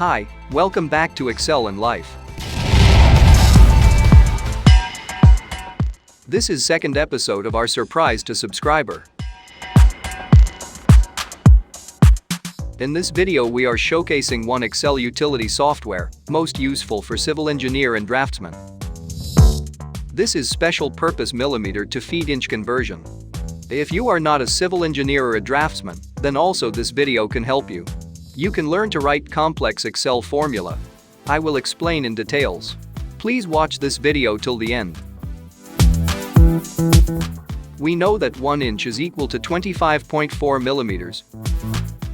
Hi, welcome back to Excel in Life. This is second episode of our surprise to subscriber. In this video we are showcasing one Excel utility software, most useful for civil engineer and draftsman. This is special purpose millimeter to feet inch conversion. If you are not a civil engineer or a draftsman, then also this video can help you. You can learn to write complex Excel formula. I will explain in details. Please watch this video till the end. We know that 1 inch is equal to 25.4 millimeters.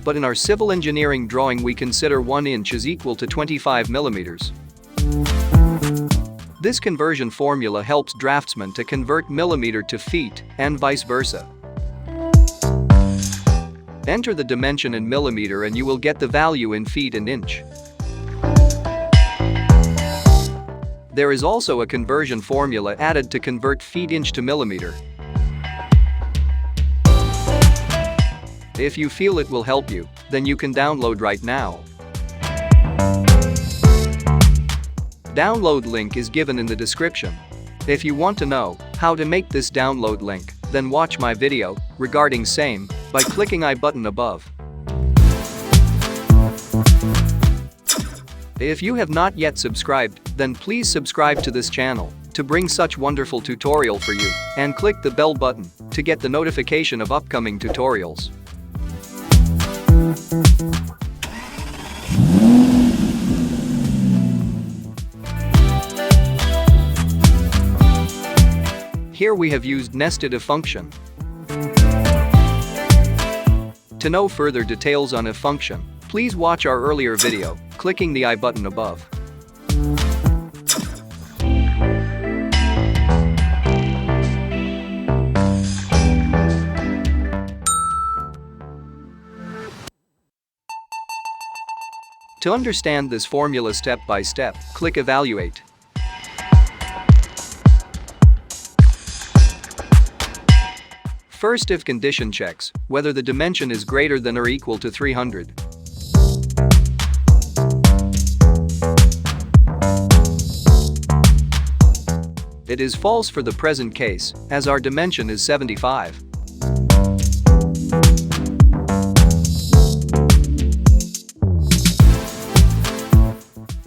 But in our civil engineering drawing we consider 1 inch is equal to 25 millimeters. This conversion formula helps draftsmen to convert millimeter to feet and vice versa. Enter the dimension in millimeter and you will get the value in feet and inch. There is also a conversion formula added to convert feet inch to millimeter. If you feel it will help you, then you can download right now. Download link is given in the description. If you want to know how to make this download link, then watch my video regarding same by clicking I button above. If you have not yet subscribed, then please subscribe to this channel to bring such wonderful tutorial for you and click the bell button to get the notification of upcoming tutorials. Here we have used nested if function. To know further details on if function, please watch our earlier video, clicking the I button above. To understand this formula step by step, click Evaluate. First if condition checks whether the dimension is greater than or equal to 300. It is false for the present case, as our dimension is 75.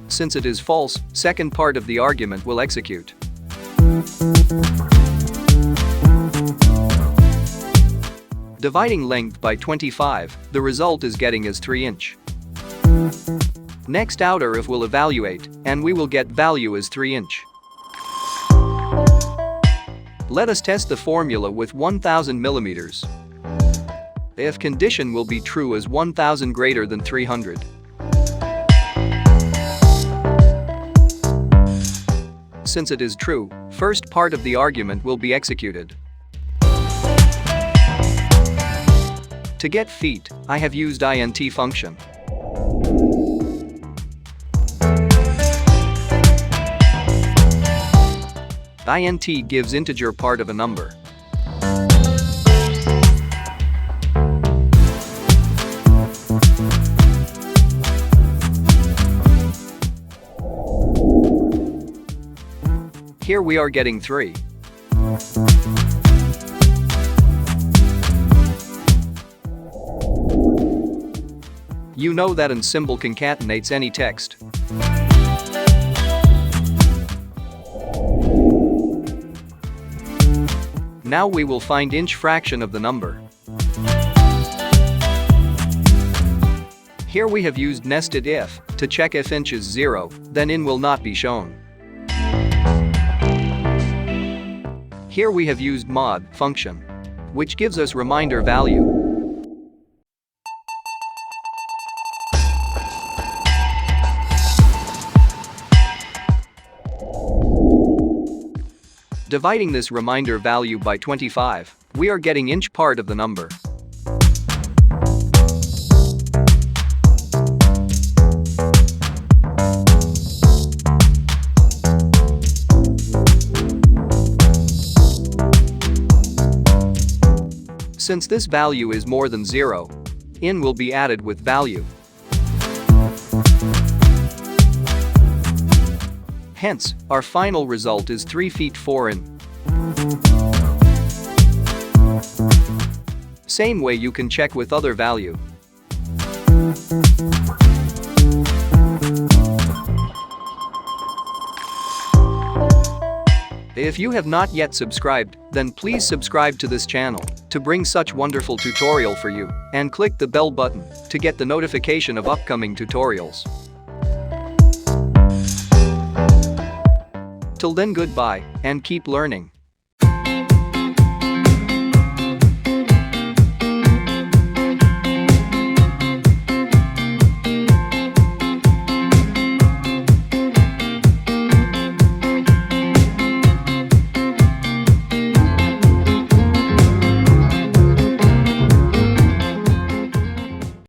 Since it is false, second part of the argument will execute. Dividing length by 25, the result is getting as 3 inch. Next outer if will evaluate, and we will get value as 3 inch. Let us test the formula with 1000 millimeters. If condition will be true as 1000 greater than 300. Since it is true, first part of the argument will be executed. To get feet, I have used int function. Int gives integer part of a number. Here we are getting 3. You know that an symbol concatenates any text. Now we will find inch fraction of the number. Here we have used nested if to check if inch is 0, then in will not be shown. Here we have used mod function, which gives us reminder value. Dividing this reminder value by 25, we are getting inch part of the number. Since this value is more than 0, in will be added with value. Hence, our final result is 3 feet 4 in. Same way you can check with other value. If you have not yet subscribed, then please subscribe to this channel to bring such wonderful tutorial for you, and click the bell button to get the notification of upcoming tutorials. Till then, goodbye and keep learning.